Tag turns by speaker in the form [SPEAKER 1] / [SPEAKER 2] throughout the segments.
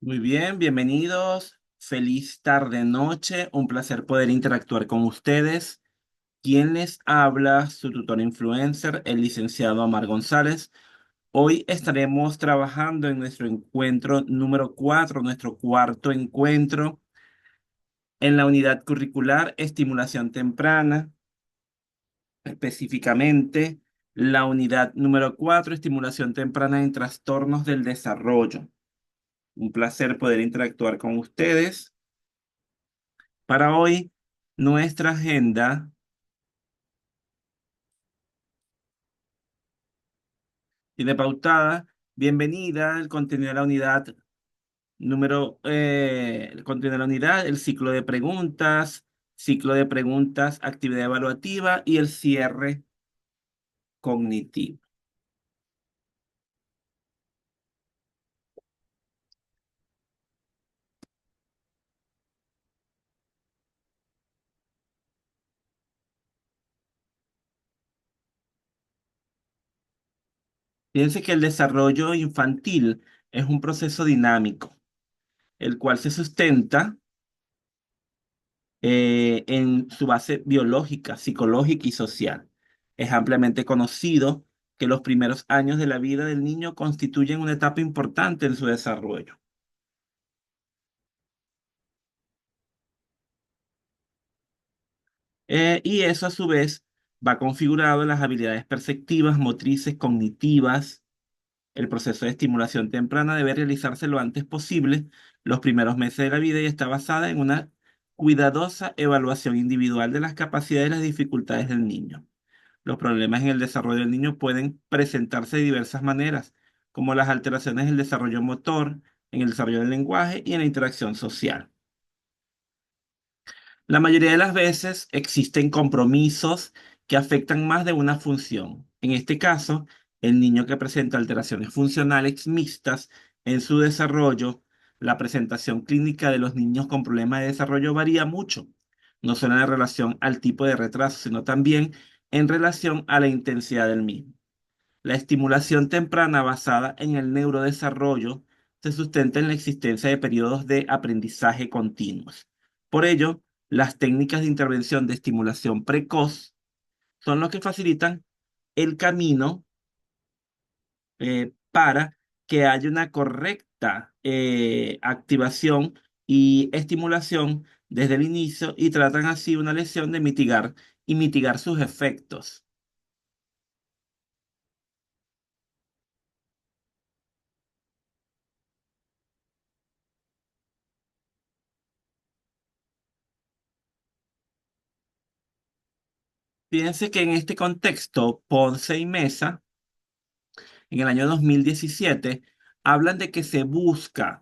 [SPEAKER 1] Muy bien, bienvenidos. Feliz tarde, noche. Un placer poder interactuar con ustedes. ¿Quién les habla? Su tutor influencer, el licenciado Omar González. Hoy estaremos trabajando en nuestro encuentro número 4, nuestro cuarto encuentro en la unidad curricular Estimulación Temprana, específicamente la unidad número 4, Estimulación Temprana en Trastornos del Desarrollo. Un placer poder interactuar con ustedes. Para hoy, nuestra agenda tiene pautada. Bienvenida, el contenido de la unidad el contenido de la unidad, el ciclo de preguntas, actividad evaluativa y el cierre cognitivo. Fíjense que el desarrollo infantil es un proceso dinámico, el cual se sustenta en su base biológica, psicológica y social. Es ampliamente conocido que los primeros años de la vida del niño constituyen una etapa importante en su desarrollo. Y eso a su vez va configurado en las habilidades perceptivas, motrices, cognitivas. El proceso de estimulación temprana debe realizarse lo antes posible, los primeros meses de la vida, y está basada en una cuidadosa evaluación individual de las capacidades y las dificultades del niño. Los problemas en el desarrollo del niño pueden presentarse de diversas maneras, como las alteraciones en el desarrollo motor, en el desarrollo del lenguaje y en la interacción social. La mayoría de las veces existen compromisos que afectan más de una función. En este caso, el niño que presenta alteraciones funcionales mixtas en su desarrollo, la presentación clínica de los niños con problemas de desarrollo varía mucho, no solo en relación al tipo de retraso, sino también en relación a la intensidad del mismo. La estimulación temprana basada en el neurodesarrollo se sustenta en la existencia de periodos de aprendizaje continuos. Por ello, las técnicas de intervención de estimulación precoz son los que facilitan el camino para que haya una correcta activación y estimulación desde el inicio y tratan así una lesión de mitigar sus efectos. Fíjense que en este contexto, Ponce y Mesa, en el año 2017, hablan de que se busca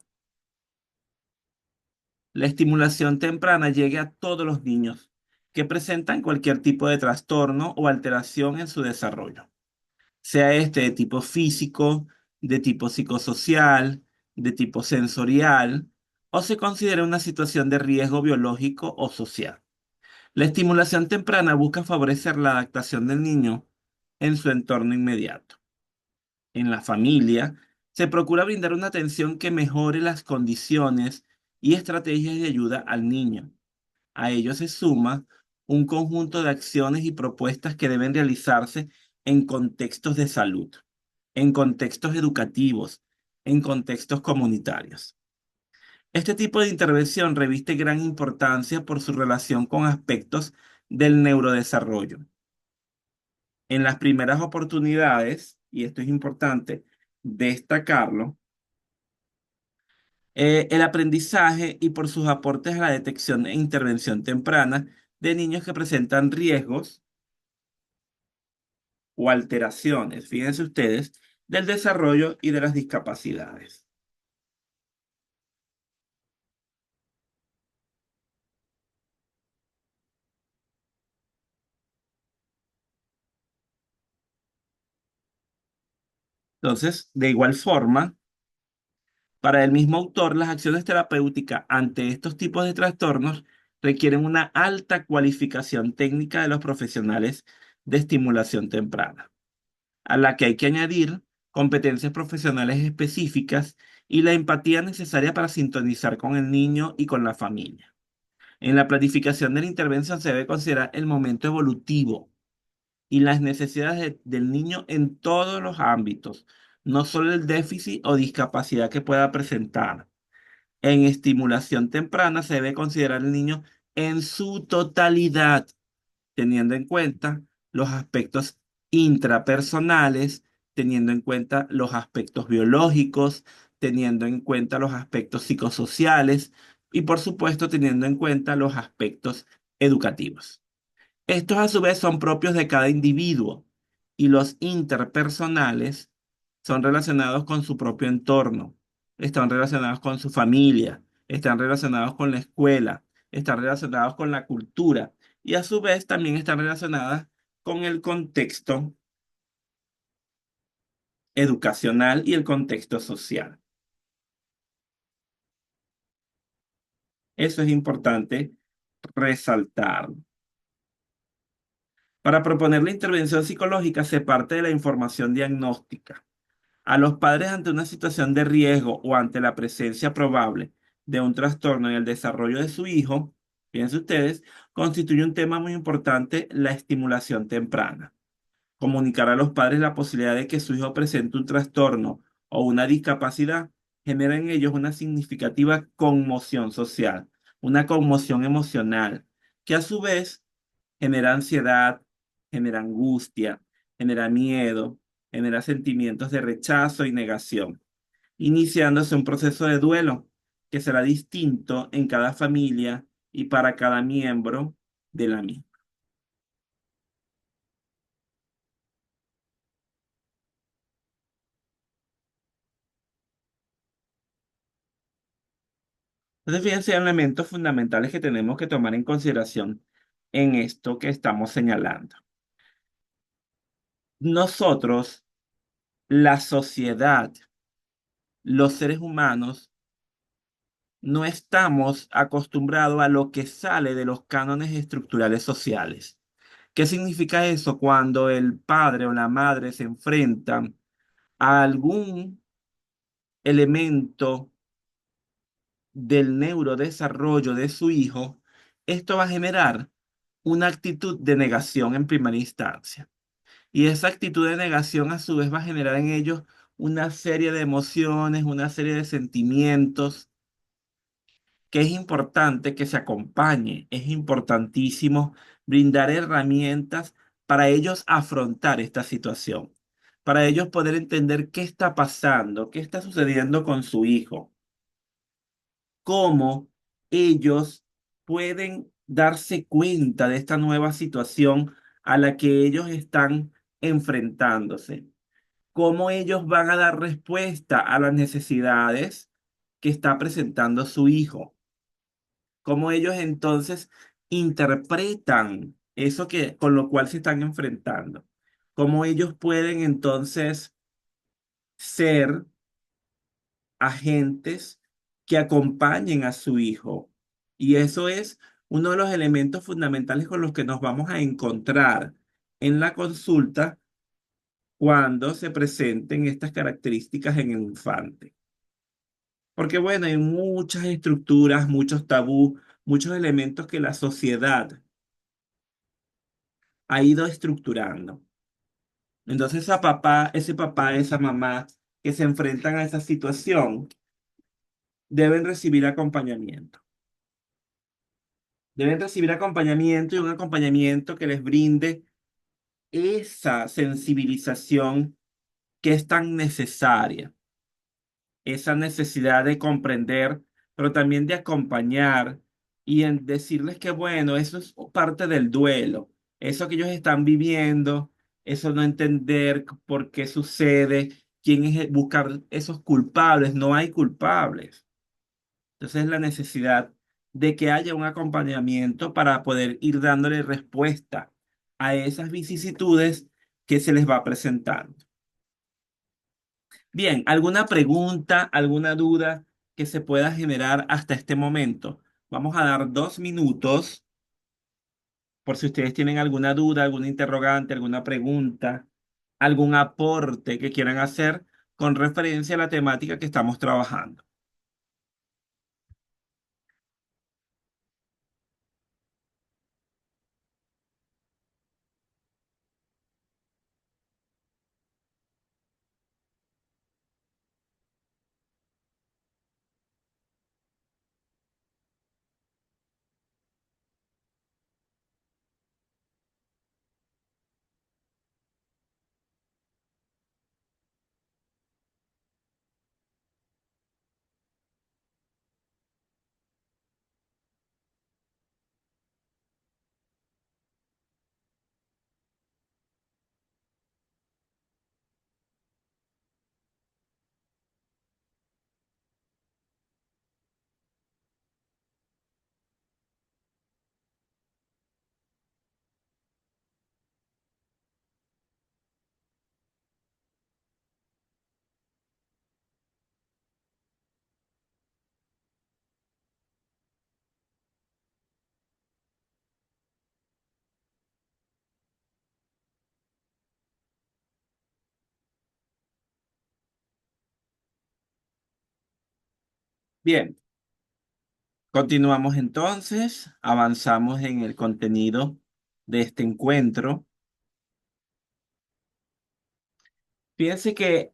[SPEAKER 1] la estimulación temprana llegue a todos los niños que presentan cualquier tipo de trastorno o alteración en su desarrollo, sea este de tipo físico, de tipo psicosocial, de tipo sensorial, o se considera una situación de riesgo biológico o social. La estimulación temprana busca favorecer la adaptación del niño en su entorno inmediato. En la familia, se procura brindar una atención que mejore las condiciones y estrategias de ayuda al niño. A ello se suma un conjunto de acciones y propuestas que deben realizarse en contextos de salud, en contextos educativos, en contextos comunitarios. Este tipo de intervención reviste gran importancia por su relación con aspectos del neurodesarrollo. En las primeras oportunidades, y esto es importante destacarlo, el aprendizaje y por sus aportes a la detección e intervención temprana de niños que presentan riesgos o alteraciones, fíjense ustedes, del desarrollo y de las discapacidades. Entonces, de igual forma, para el mismo autor, las acciones terapéuticas ante estos tipos de trastornos requieren una alta cualificación técnica de los profesionales de estimulación temprana, a la que hay que añadir competencias profesionales específicas y la empatía necesaria para sintonizar con el niño y con la familia. En la planificación de la intervención se debe considerar el momento evolutivo y las necesidades del niño en todos los ámbitos, no solo el déficit o discapacidad que pueda presentar. En estimulación temprana se debe considerar el niño en su totalidad, teniendo en cuenta los aspectos intrapersonales, teniendo en cuenta los aspectos biológicos, teniendo en cuenta los aspectos psicosociales y por supuesto teniendo en cuenta los aspectos educativos. Estos a su vez son propios de cada individuo y los interpersonales son relacionados con su propio entorno, están relacionados con su familia, están relacionados con la escuela, están relacionados con la cultura y a su vez también están relacionadas con el contexto educacional y el contexto social. Eso es importante resaltar. Para proponer la intervención psicológica se parte de la información diagnóstica. A los padres ante una situación de riesgo o ante la presencia probable de un trastorno en el desarrollo de su hijo, fíjense ustedes, constituye un tema muy importante la estimulación temprana. Comunicar a los padres la posibilidad de que su hijo presente un trastorno o una discapacidad genera en ellos una significativa conmoción social, una conmoción emocional, que a su vez genera ansiedad, genera angustia, genera miedo, genera sentimientos de rechazo y negación, iniciándose un proceso de duelo que será distinto en cada familia y para cada miembro de la misma. Entonces, fíjense en elementos fundamentales que tenemos que tomar en consideración en esto que estamos señalando. Nosotros, la sociedad, los seres humanos, no estamos acostumbrados a lo que sale de los cánones estructurales sociales. ¿Qué significa eso? Cuando el padre o la madre se enfrentan a algún elemento del neurodesarrollo de su hijo, esto va a generar una actitud de negación en primera instancia. Y esa actitud de negación a su vez va a generar en ellos una serie de emociones, una serie de sentimientos que es importante que se acompañe, es importantísimo brindar herramientas para ellos afrontar esta situación, para ellos poder entender qué está pasando, qué está sucediendo con su hijo, cómo ellos pueden darse cuenta de esta nueva situación a la que ellos están enfrentándose, cómo ellos van a dar respuesta a las necesidades que está presentando su hijo, cómo ellos entonces interpretan eso que con lo cual se están enfrentando, cómo ellos pueden entonces ser agentes que acompañen a su hijo. Y eso es uno de los elementos fundamentales con los que nos vamos a encontrar en la consulta cuando se presenten estas características en el infante. Porque bueno, hay muchas estructuras, muchos tabús, muchos elementos que la sociedad ha ido estructurando. Entonces, ese papá, esa mamá que se enfrentan a esa situación deben recibir acompañamiento. Deben recibir acompañamiento y un acompañamiento que les brinde esa sensibilización que es tan necesaria, esa necesidad de comprender, pero también de acompañar y en decirles que, bueno, eso es parte del duelo, eso que ellos están viviendo, eso no entender por qué sucede, quién es buscar esos culpables, no hay culpables. Entonces, la necesidad de que haya un acompañamiento para poder ir dándole respuesta a esas vicisitudes que se les va presentando. Bien, ¿alguna pregunta, alguna duda que se pueda generar hasta este momento? Vamos a dar 2 minutos por si ustedes tienen alguna duda, alguna interrogante, alguna pregunta, algún aporte que quieran hacer con referencia a la temática que estamos trabajando. Bien, continuamos entonces, avanzamos en el contenido de este encuentro. Fíjense que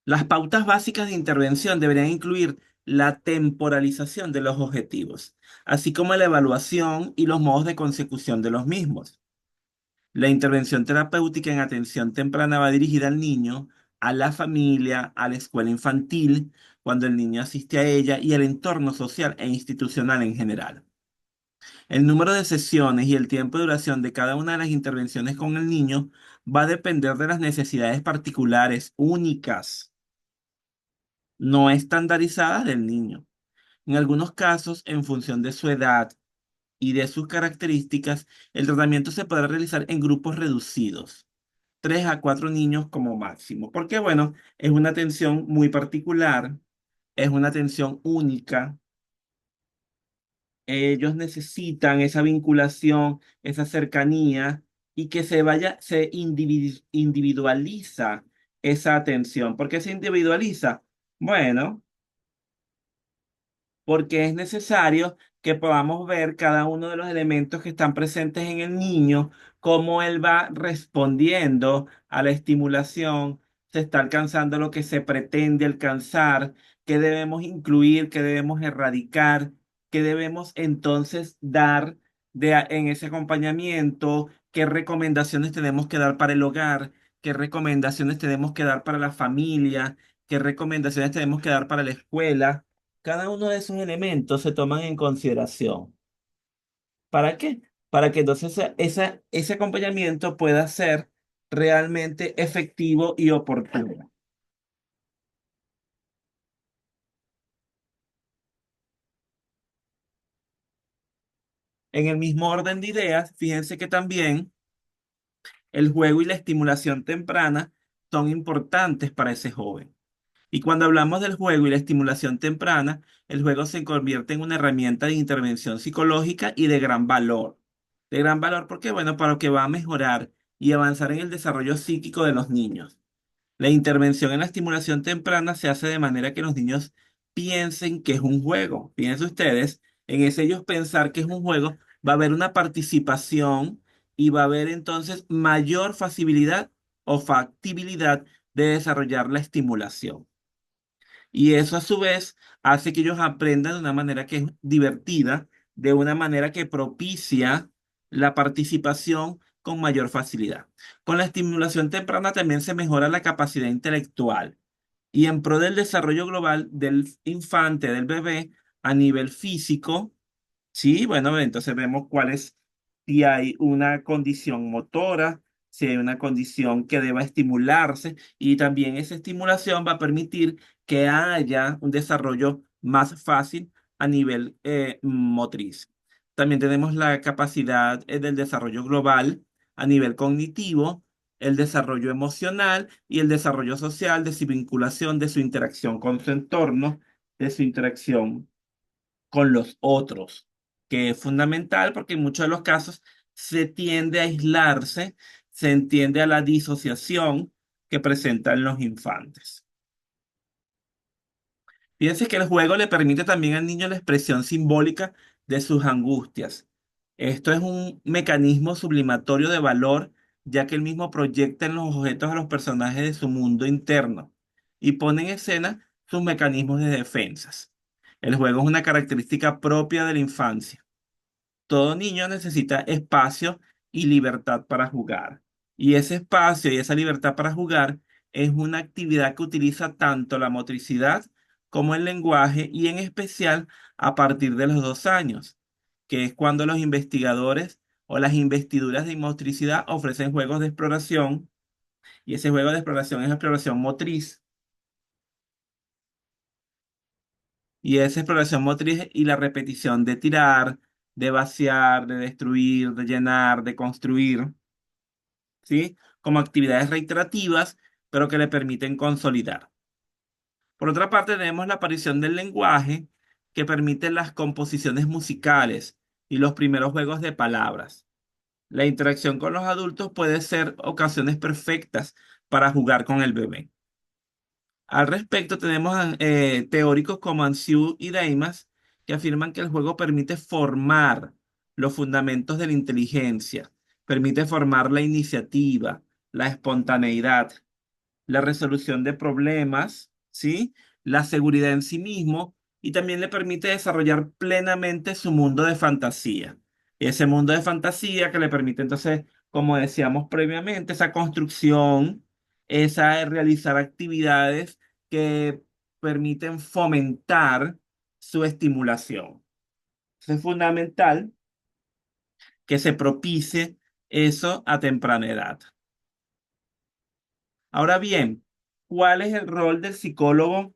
[SPEAKER 1] las pautas básicas de intervención deberían incluir la temporalización de los objetivos, así como la evaluación y los modos de consecución de los mismos. La intervención terapéutica en atención temprana va dirigida al niño, a la familia, a la escuela infantil, cuando el niño asiste a ella y al entorno social e institucional en general. El número de sesiones y el tiempo de duración de cada una de las intervenciones con el niño va a depender de las necesidades particulares únicas, no estandarizadas del niño. En algunos casos, en función de su edad y de sus características, el tratamiento se podrá realizar en grupos reducidos, 3 a 4 niños como máximo, porque bueno, es una atención muy particular, es una atención única. Ellos necesitan esa vinculación, esa cercanía y que individualiza esa atención. ¿Por qué se individualiza? Bueno, porque es necesario que podamos ver cada uno de los elementos que están presentes en el niño, cómo él va respondiendo a la estimulación, se está alcanzando lo que se pretende alcanzar, qué debemos incluir, qué debemos erradicar, qué debemos entonces dar en ese acompañamiento, qué recomendaciones tenemos que dar para el hogar, qué recomendaciones tenemos que dar para la familia, qué recomendaciones tenemos que dar para la escuela. Cada uno de esos elementos se toman en consideración. ¿Para qué? Para que entonces ese acompañamiento pueda ser realmente efectivo y oportuno. En el mismo orden de ideas, fíjense que también el juego y la estimulación temprana son importantes para ese joven. Y cuando hablamos del juego y la estimulación temprana, el juego se convierte en una herramienta de intervención psicológica y de gran valor. De gran valor porque, bueno, para lo que va a mejorar y avanzar en el desarrollo psíquico de los niños. La intervención en la estimulación temprana se hace de manera que los niños piensen que es un juego. Fíjense ustedes, en ese ellos pensar que es un juego, va a haber una participación y va a haber entonces mayor facilidad o factibilidad de desarrollar la estimulación. Y eso a su vez hace que ellos aprendan de una manera que es divertida, de una manera que propicia la participación con mayor facilidad. Con la estimulación temprana también se mejora la capacidad intelectual y en pro del desarrollo global del infante, del bebé, a nivel físico. Sí, bueno, entonces vemos cuál es, si hay una condición motora, si hay una condición que deba estimularse y también esa estimulación va a permitir que haya un desarrollo más fácil a nivel motriz. También tenemos la capacidad del desarrollo global a nivel cognitivo, el desarrollo emocional y el desarrollo social de su vinculación, de su interacción con su entorno, de su interacción con los otros, que es fundamental porque en muchos de los casos se tiende a aislarse se entiende a la disociación que presentan los infantes. Fíjense que el juego le permite también al niño la expresión simbólica de sus angustias. Esto es un mecanismo sublimatorio de valor, ya que él mismo proyecta en los objetos a los personajes de su mundo interno y pone en escena sus mecanismos de defensas. El juego es una característica propia de la infancia. Todo niño necesita espacio y libertad para jugar. Y ese espacio y esa libertad para jugar es una actividad que utiliza tanto la motricidad como el lenguaje y en especial a partir de los 2 años, que es cuando los investigadores o las investiduras de motricidad ofrecen juegos de exploración y ese juego de exploración es exploración motriz. Y esa exploración motriz y la repetición de tirar, de vaciar, de destruir, de llenar, de construir. ¿Sí? Como actividades reiterativas, pero que le permiten consolidar. Por otra parte, tenemos la aparición del lenguaje, que permite las composiciones musicales y los primeros juegos de palabras. La interacción con los adultos puede ser ocasiones perfectas para jugar con el bebé. Al respecto, tenemos teóricos como Ansiu y Deimas que afirman que el juego permite formar los fundamentos de la inteligencia, permite formar la iniciativa, la espontaneidad, la resolución de problemas, ¿sí? La seguridad en sí mismo y también le permite desarrollar plenamente su mundo de fantasía. Ese mundo de fantasía que le permite entonces, como decíamos previamente, esa construcción, esa realizar actividades que permiten fomentar su estimulación. Es fundamental que se propicie eso a temprana edad. Ahora bien, ¿cuál es el rol del psicólogo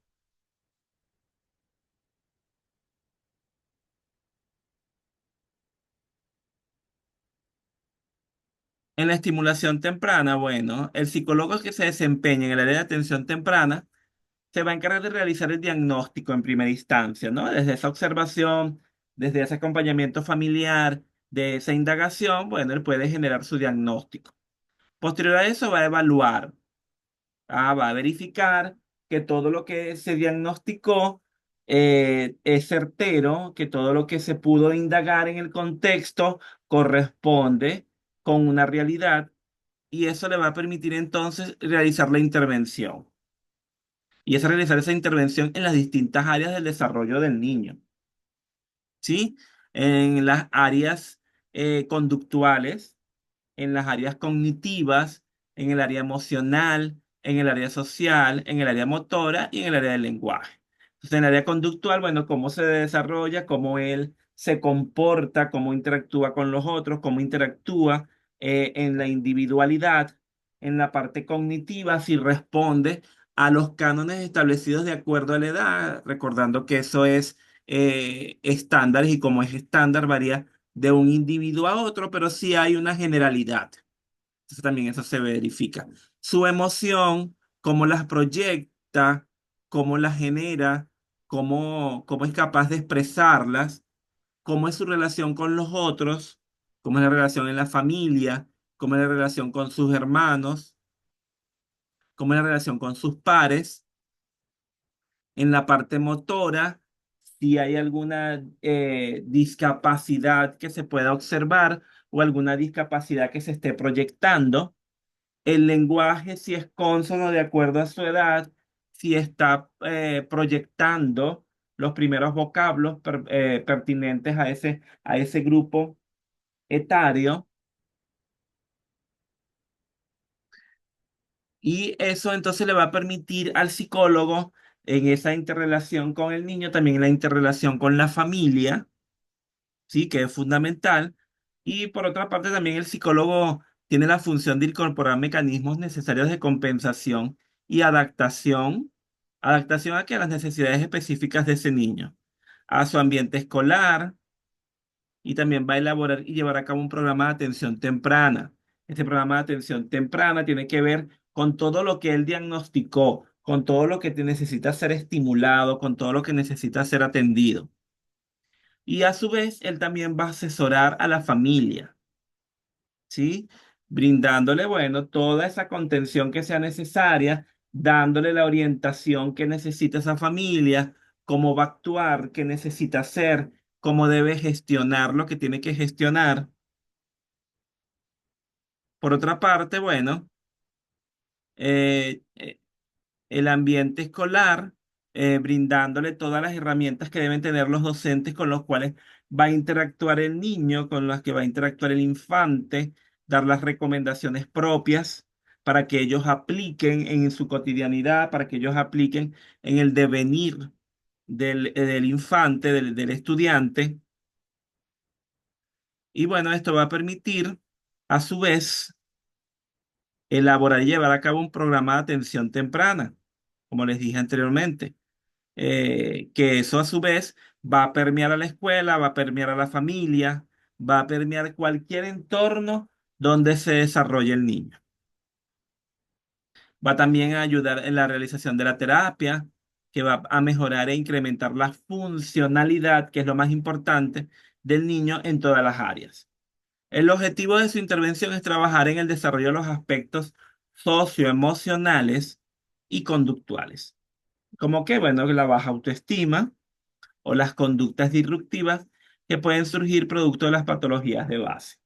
[SPEAKER 1] en la estimulación temprana? Bueno, el psicólogo que se desempeña en el área de atención temprana se va a encargar de realizar el diagnóstico en primera instancia, ¿no? Desde esa observación, desde ese acompañamiento familiar, de esa indagación, bueno, él puede generar su diagnóstico. Posterior a eso va a evaluar. Va a verificar que todo lo que se diagnosticó es certero, que todo lo que se pudo indagar en el contexto corresponde con una realidad y eso le va a permitir entonces realizar la intervención. Y es realizar esa intervención en las distintas áreas del desarrollo del niño. ¿Sí? En las áreas conductuales, en las áreas cognitivas, en el área emocional, en el área social, en el área motora y en el área del lenguaje. Entonces, en el área conductual, bueno, cómo se desarrolla, cómo él se comporta, cómo interactúa con los otros, cómo interactúa en la individualidad, en la parte cognitiva, si responde a los cánones establecidos de acuerdo a la edad, recordando que eso es estándares y como es estándar varía de un individuo a otro, pero sí hay una generalidad. Entonces también eso se verifica. Su emoción, cómo las proyecta, cómo las genera, cómo es capaz de expresarlas, cómo es su relación con los otros, cómo es la relación en la familia, cómo es la relación con sus hermanos, cómo es la relación con sus pares. En la parte motora, si hay alguna discapacidad que se pueda observar o alguna discapacidad que se esté proyectando. El lenguaje, si es cónsono de acuerdo a su edad, si está proyectando los primeros vocablos pertinentes a ese grupo etario. Y eso entonces le va a permitir al psicólogo en esa interrelación con el niño, también en la interrelación con la familia, ¿sí? Que es fundamental. Y por otra parte, también el psicólogo tiene la función de incorporar mecanismos necesarios de compensación y adaptación. Adaptación a que a las necesidades específicas de ese niño, a su ambiente escolar, y también va a elaborar y llevar a cabo un programa de atención temprana. Este programa de atención temprana tiene que ver con todo lo que él diagnosticó, con todo lo que necesita ser estimulado, con todo lo que necesita ser atendido. Y a su vez, él también va a asesorar a la familia, ¿sí? brindándole, bueno, toda esa contención que sea necesaria, dándole la orientación que necesita esa familia, cómo va a actuar, qué necesita hacer, cómo debe gestionar lo que tiene que gestionar. Por otra parte, bueno, eh, eh, el ambiente escolar, brindándole todas las herramientas que deben tener los docentes con los cuales va a interactuar el niño, con las que va a interactuar el infante, dar las recomendaciones propias para que ellos apliquen en su cotidianidad, para que ellos apliquen en el devenir del infante, del estudiante. Y bueno, esto va a permitir, a su vez, elaborar y llevar a cabo un programa de atención temprana, como les dije anteriormente, que eso a su vez va a permear a la escuela, va a permear a la familia, va a permear cualquier entorno donde se desarrolle el niño. Va también a ayudar en la realización de la terapia, que va a mejorar e incrementar la funcionalidad, que es lo más importante, del niño en todas las áreas. El objetivo de su intervención es trabajar en el desarrollo de los aspectos socioemocionales y conductuales, como que, bueno, la baja autoestima o las conductas disruptivas que pueden surgir producto de las patologías de base.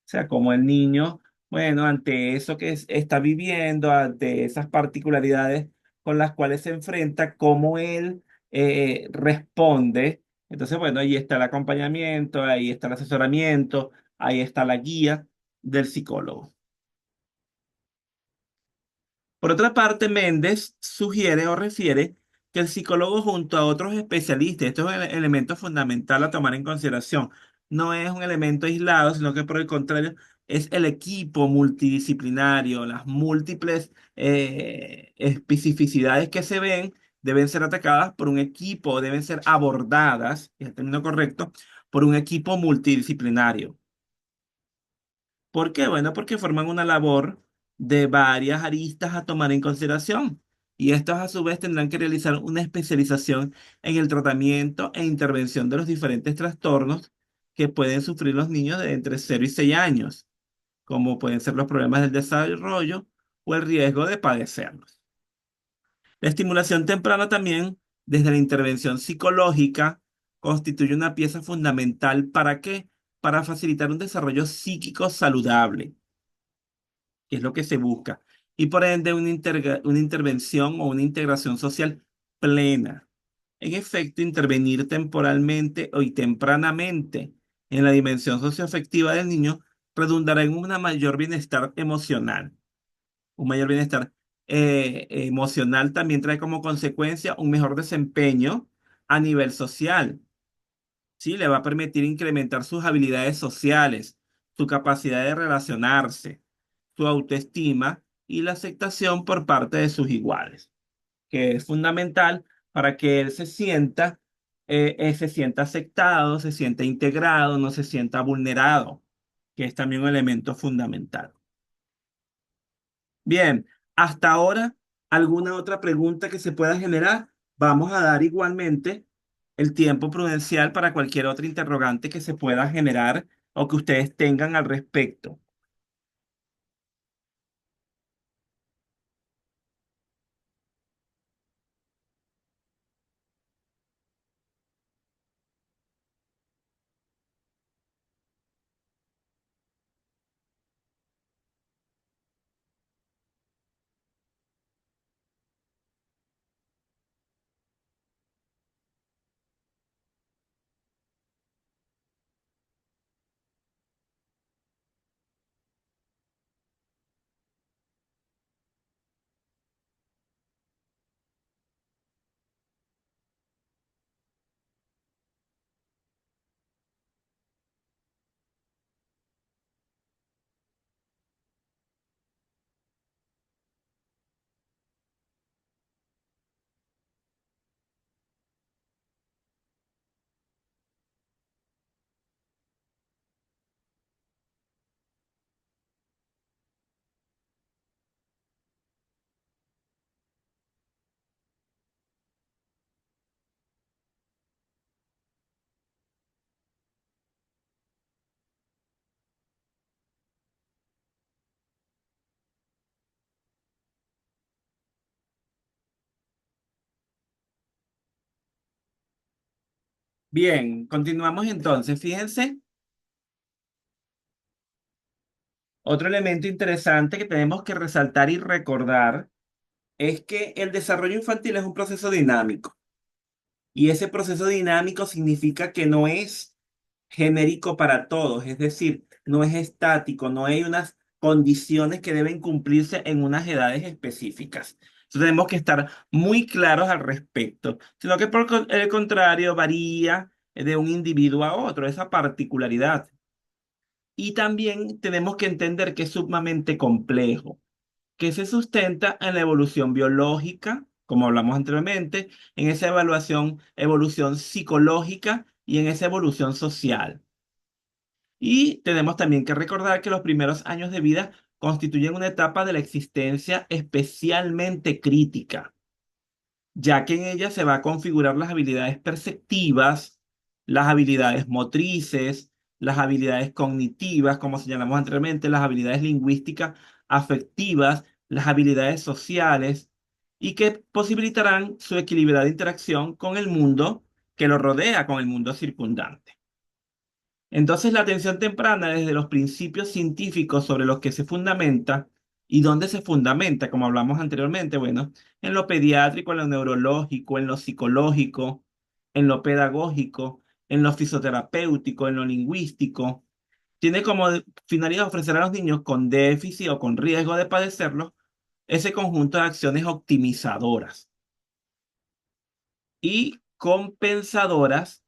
[SPEAKER 1] O sea, como el niño, bueno, ante eso que está viviendo, ante esas particularidades con las cuales se enfrenta, cómo él responde. Entonces, bueno, ahí está el acompañamiento, ahí está el asesoramiento, ahí está la guía del psicólogo. Por otra parte, Méndez sugiere o refiere que el psicólogo junto a otros especialistas, esto es un elemento fundamental a tomar en consideración, no es un elemento aislado, sino que por el contrario es el equipo multidisciplinario, las múltiples especificidades que se ven deben ser atacadas por un equipo, deben ser abordadas, es el término correcto, por un equipo multidisciplinario. ¿Por qué? Bueno, porque forman una labor de varias aristas a tomar en consideración. Y estos a su vez tendrán que realizar una especialización en el tratamiento e intervención de los diferentes trastornos que pueden sufrir los niños de entre 0 y 6 años, como pueden ser los problemas del desarrollo o el riesgo de padecerlos. La estimulación temprana también, desde la intervención psicológica, constituye una pieza fundamental. ¿Para qué? Para facilitar un desarrollo psíquico saludable, que es lo que se busca, y por ende una intervención o una integración social plena. En efecto, intervenir temporalmente y tempranamente en la dimensión socioafectiva del niño redundará en un mayor bienestar emocional. Un mayor bienestar emocional también trae como consecuencia un mejor desempeño a nivel social. Sí, le va a permitir incrementar sus habilidades sociales, su capacidad de relacionarse, su autoestima y la aceptación por parte de sus iguales, que es fundamental para que él se sienta aceptado, se sienta integrado, no se sienta vulnerado, que es también un elemento fundamental. Bien, hasta ahora, ¿alguna otra pregunta que se pueda generar? Vamos a dar igualmente el tiempo prudencial para cualquier otra interrogante que se pueda generar o que ustedes tengan al respecto. Bien, continuamos entonces. Fíjense, otro elemento interesante que tenemos que resaltar y recordar es que el desarrollo infantil es un proceso dinámico. Y ese proceso dinámico significa que no es genérico para todos, es decir, no es estático, no hay unas condiciones que deben cumplirse en unas edades específicas. Entonces tenemos que estar muy claros al respecto, sino que por el contrario varía de un individuo a otro, esa particularidad. Y también tenemos que entender que es sumamente complejo, que se sustenta en la evolución biológica, como hablamos anteriormente, en esa evolución psicológica y en esa evolución social. Y tenemos también que recordar que los primeros años de vida constituyen una etapa de la existencia especialmente crítica, ya que en ella se va a configurar las habilidades perceptivas, las habilidades motrices, las habilidades cognitivas, como señalamos anteriormente, las habilidades lingüísticas, afectivas, las habilidades sociales, y que posibilitarán su equilibrada interacción con el mundo que lo rodea, con el mundo circundante. Entonces, la atención temprana desde los principios científicos sobre los que se fundamenta y dónde se fundamenta, como hablamos anteriormente, bueno, en lo pediátrico, en lo neurológico, en lo psicológico, en lo pedagógico, en lo fisioterapéutico, en lo lingüístico, tiene como finalidad ofrecer a los niños con déficit o con riesgo de padecerlo ese conjunto de acciones optimizadoras y compensadoras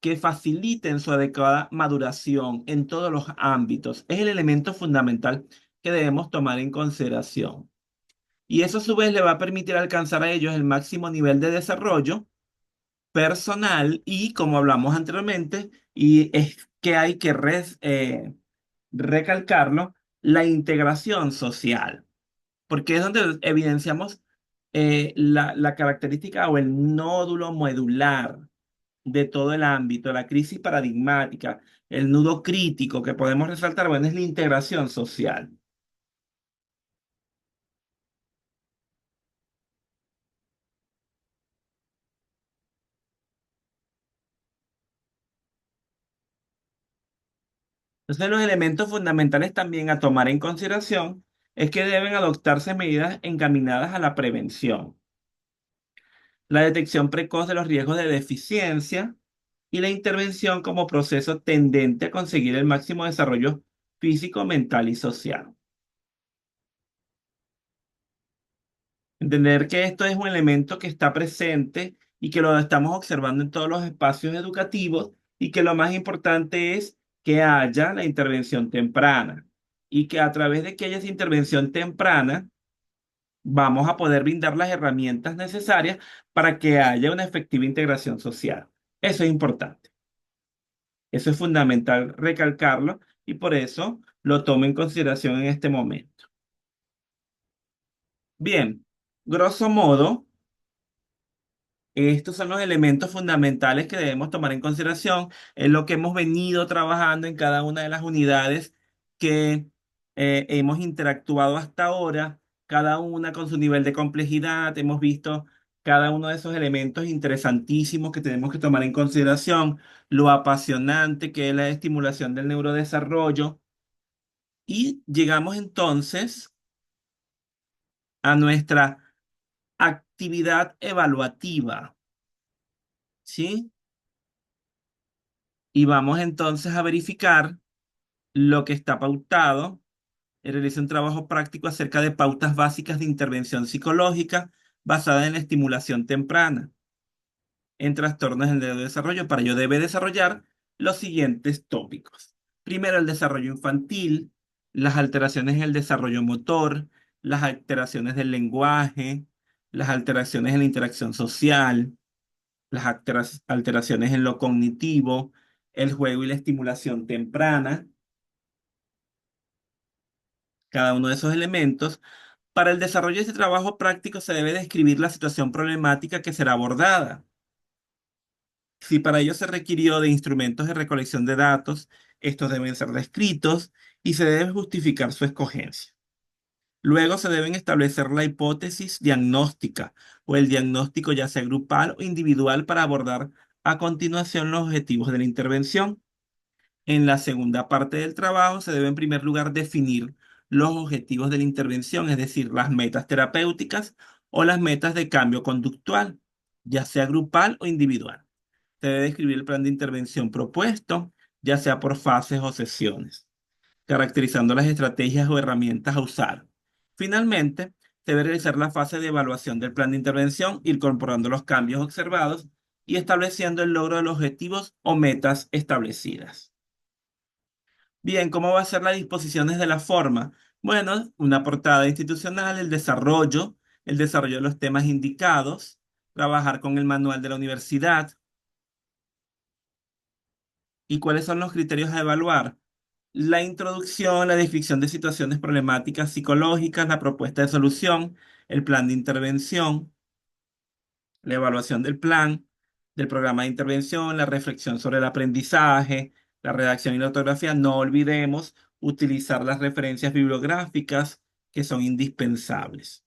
[SPEAKER 1] que faciliten su adecuada maduración en todos los ámbitos. Es el elemento fundamental que debemos tomar en consideración. Y eso a su vez le va a permitir alcanzar a ellos el máximo nivel de desarrollo personal y, como hablamos anteriormente, y es que hay que recalcarlo, la integración social, porque es donde evidenciamos la característica o el nódulo medular de todo el ámbito, la crisis paradigmática, el nudo crítico que podemos resaltar, bueno, es la integración social. Entonces, los elementos fundamentales también a tomar en consideración es que deben adoptarse medidas encaminadas a la prevención, la detección precoz de los riesgos de deficiencia y la intervención como proceso tendente a conseguir el máximo desarrollo físico, mental y social. Entender que esto es un elemento que está presente y que lo estamos observando en todos los espacios educativos y que lo más importante es que haya la intervención temprana y que a través de que haya esa intervención temprana vamos a poder brindar las herramientas necesarias para que haya una efectiva integración social. Eso es importante. Eso es fundamental recalcarlo y por eso lo tomo en consideración en este momento. Bien, grosso modo. Estos son los elementos fundamentales que debemos tomar en consideración. Es lo que hemos venido trabajando en cada una de las unidades que hemos interactuado hasta ahora, cada una con su nivel de complejidad. Hemos visto cada uno de esos elementos interesantísimos que tenemos que tomar en consideración, lo apasionante que es la estimulación del neurodesarrollo. Y llegamos entonces a nuestra actividad evaluativa, ¿sí? Y vamos entonces a verificar lo que está pautado. Realiza un trabajo práctico acerca de pautas básicas de intervención psicológica basada en la estimulación temprana en trastornos del desarrollo. Para ello debe desarrollar los siguientes tópicos. Primero, el desarrollo infantil, las alteraciones en el desarrollo motor, las alteraciones del lenguaje, las alteraciones en la interacción social, las alteraciones en lo cognitivo, el juego y la estimulación temprana, cada uno de esos elementos. Para el desarrollo de este trabajo práctico se debe describir la situación problemática que será abordada. Si para ello se requirió de instrumentos de recolección de datos, estos deben ser descritos y se debe justificar su escogencia. Luego se deben establecer la hipótesis diagnóstica o el diagnóstico ya sea grupal o individual para abordar A continuación, los objetivos de la intervención. En la segunda parte del trabajo se debe en primer lugar definir los objetivos de la intervención, es decir, las metas terapéuticas o las metas de cambio conductual, ya sea grupal o individual. Se debe describir el plan de intervención propuesto, ya sea por fases o sesiones, caracterizando las estrategias o herramientas a usar. Finalmente, se debe realizar la fase de evaluación del plan de intervención, incorporando los cambios observados y estableciendo el logro de los objetivos o metas establecidas. Bien, ¿cómo va a ser las disposiciones de la forma? Bueno, una portada institucional, el desarrollo de los temas indicados, trabajar con el manual de la universidad. ¿Y cuáles son los criterios a evaluar? La introducción, la descripción de situaciones problemáticas psicológicas, la propuesta de solución, el plan de intervención, la evaluación del plan, del programa de intervención, la reflexión sobre el aprendizaje, la redacción y la ortografía. No olvidemos utilizar las referencias bibliográficas que son indispensables.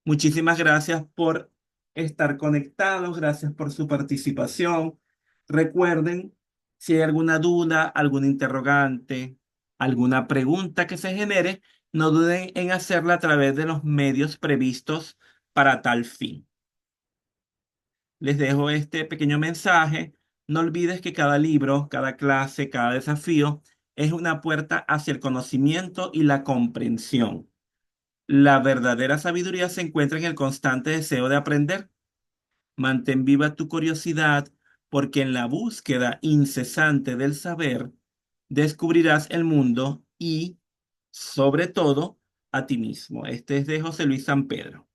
[SPEAKER 1] Muchísimas gracias por estar conectados, gracias por su participación. Recuerden, si hay alguna duda, algún interrogante, alguna pregunta que se genere, no duden en hacerla a través de los medios previstos para tal fin. Les dejo este pequeño mensaje. No olvides que cada libro, cada clase, cada desafío es una puerta hacia el conocimiento y la comprensión. La verdadera sabiduría se encuentra en el constante deseo de aprender. Mantén viva tu curiosidad, porque en la búsqueda incesante del saber descubrirás el mundo y, sobre todo, a ti mismo. Este es de José Luis San Pedro.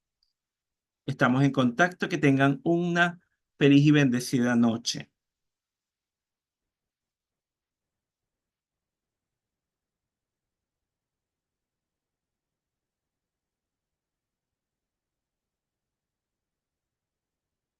[SPEAKER 1] Estamos en contacto. Que tengan una feliz y bendecida noche.